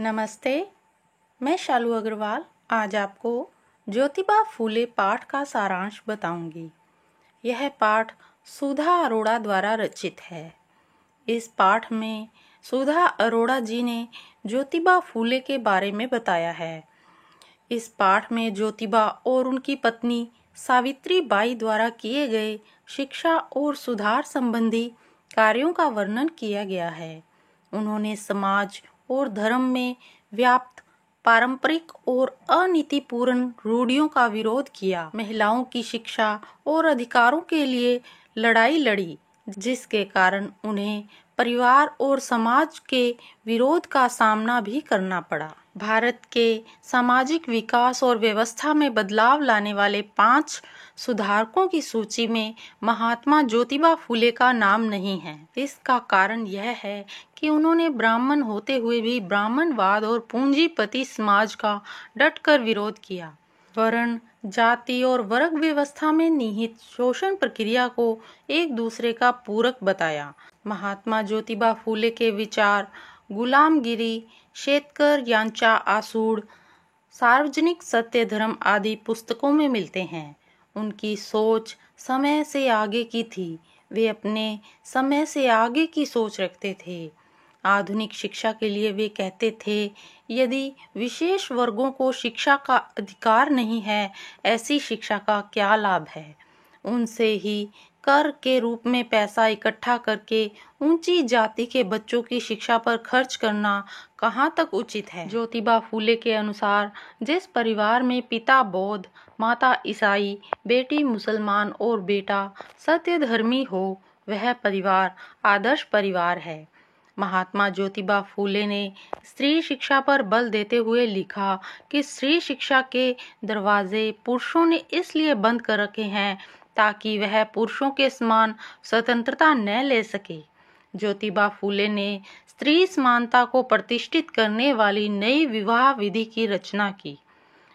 नमस्ते, मैं शालू अग्रवाल आज आपको ज्योतिबा फूले पाठ का सारांश बताऊंगी। यह पाठ सुधा अरोड़ा द्वारा रचित है। इस पाठ में सुधा अरोड़ा जी ने ज्योतिबा फूले के बारे में बताया है। इस पाठ में ज्योतिबा और उनकी पत्नी सावित्री बाई द्वारा किए गए शिक्षा और सुधार संबंधी कार्यों का वर्णन किया गया है। उन्होंने समाज और धर्म में व्याप्त पारंपरिक और अनीतिपूर्ण रूढ़ियों का विरोध किया, महिलाओं की शिक्षा और अधिकारों के लिए लड़ाई लड़ी, जिसके कारण उन्हें परिवार और समाज के विरोध का सामना भी करना पड़ा। भारत के सामाजिक विकास और व्यवस्था में बदलाव लाने वाले 5 सुधारकों की सूची में महात्मा ज्योतिबा फूले का नाम नहीं है। इसका कारण यह है कि उन्होंने ब्राह्मण होते हुए भी ब्राह्मणवाद और पूंजीपति समाज का डटकर विरोध किया। वर्ण, जाति और वर्ग व्यवस्था में निहित शोषण प्रक्रिया को एक दूसरे का पूरक बताया। महात्मा ज्योतिबा फूले के विचार गुलामगिरी, शेतकर यांचा आसूड़, सार्वजनिक सत्य धर्म आदि पुस्तकों में मिलते हैं। उनकी सोच समय से आगे की थी। वे अपने समय से आगे की सोच रखते थे। आधुनिक शिक्षा के लिए वे कहते थे, यदि विशेष वर्गों को शिक्षा का अधिकार नहीं है, ऐसी शिक्षा का क्या लाभ है। उनसे ही कर के रूप में पैसा इकट्ठा करके ऊंची जाति के बच्चों की शिक्षा पर खर्च करना कहाँ तक उचित है। ज्योतिबा फूले के अनुसार जिस परिवार में पिता बौद्ध, माता ईसाई, बेटी मुसलमान और बेटा सत्यधर्मी हो, वह परिवार आदर्श परिवार है। महात्मा ज्योतिबा फूले ने स्त्री शिक्षा पर बल देते हुए लिखा कि स्त्री शिक्षा के दरवाजे पुरुषों ने इसलिए बंद कर रखे हैं ताकि वह पुरुषों के समान स्वतंत्रता न ले सके। ज्योतिबा फूले ने स्त्री समानता को प्रतिष्ठित करने वाली नई विवाह विधि की रचना की।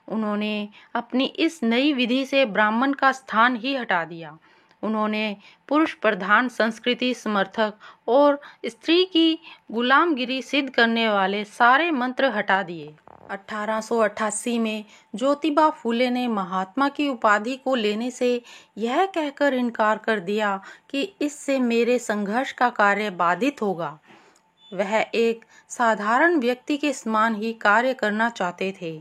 उन्होंने अपनी इस नई विधि से ब्राह्मण का स्थान ही हटा दिया। उन्होंने पुरुष प्रधान संस्कृति समर्थक और स्त्री की गुलामगिरी सिद्ध करने वाले सारे मंत्र हटा दिए। 1888 में ज्योतिबा फूले ने महात्मा की उपाधि को लेने से यह कहकर इनकार कर दिया कि इससे मेरे संघर्ष का कार्य बाधित होगा। वह एक साधारण व्यक्ति के समान ही कार्य करना चाहते थे।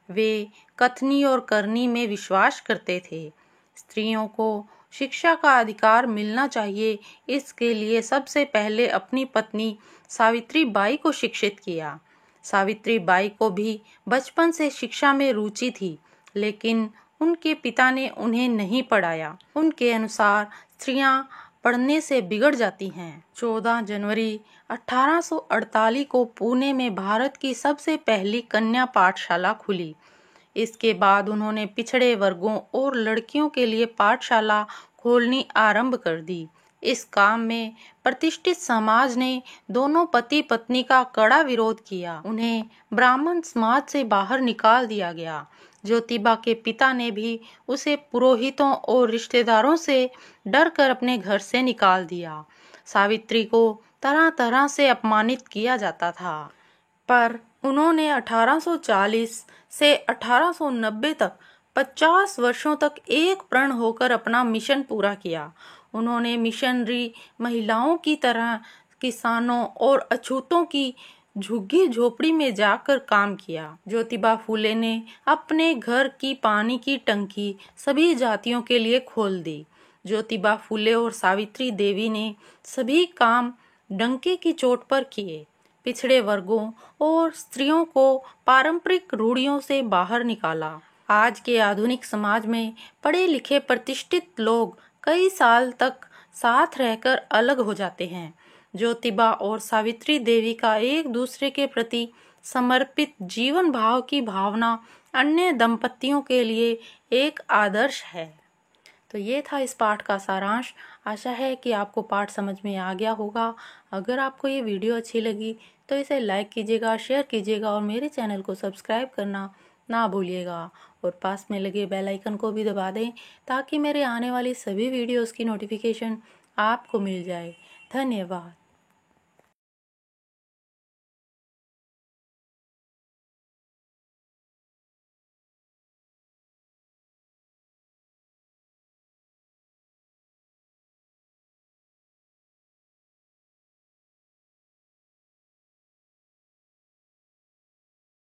वे कथनी और करनी में विश्वास करते थे। स्त्रियों को शिक्षा का अधिकार मिलना चाहिए। इसके लिए सबसे पहले अपनी पत्नी सावित्री बाई को शिक्षित किया। सावित्री बाई को भी बचपन से शिक्षा में रुचि थी, लेकिन उनके पिता ने उन्हें नहीं पढ़ाया। उनके अनुसार स्त्रियां पढ़ने से बिगड़ जाती हैं। 14 जनवरी 1848 को पुणे में भारत की सबसे पहली कन्या पाठशाला खुली। इसके बाद उन्होंने पिछड़े वर्गों और लड़कियों के लिए पाठशाला खोलनी आरंभ कर दी। इस काम में प्रतिष्ठित समाज ने दोनों पति पत्नी का कड़ा विरोध किया। उन्हें ब्राह्मण समाज से बाहर निकाल दिया गया। ज्योतिबा के पिता ने भी उसे पुरोहितों और रिश्तेदारों से डरकर अपने घर से निकाल दिया। सावित्री को तरह तरह से अपमानित किया जाता था, पर उन्होंने 1840 से 1890 तक 50 वर्षों तक एक प्रण होकर अपना मिशन पूरा किया। उन्होंने मिशनरी महिलाओं की तरह किसानों और अछूतों की झुग्गी झोपड़ी में जाकर काम किया। ज्योतिबा फूले ने अपने घर की पानी की टंकी सभी जातियों के लिए खोल दी। ज्योतिबा फूले और सावित्री देवी ने सभी काम डंके की चोट पर किए। पिछड़े वर्गों और स्त्रियों को पारंपरिक रूढ़ियों से बाहर निकाला। आज के आधुनिक समाज में पढ़े लिखे प्रतिष्ठित लोग कई साल तक साथ रहकर अलग हो जाते हैं। ज्योतिबा और सावित्री देवी का एक दूसरे के प्रति समर्पित जीवन भाव की भावना अन्य दंपतियों के लिए एक आदर्श है। तो ये था इस पाठ का सारांश। आशा है कि आपको पाठ समझ में आ गया होगा। अगर आपको ये वीडियो अच्छी लगी तो इसे लाइक कीजिएगा, शेयर कीजिएगा और मेरे चैनल को सब्सक्राइब करना ना भूलिएगा और पास में लगे बेल आइकन को भी दबा दें ताकि मेरे आने वाली सभी वीडियोस की नोटिफिकेशन आपको मिल जाए। धन्यवाद।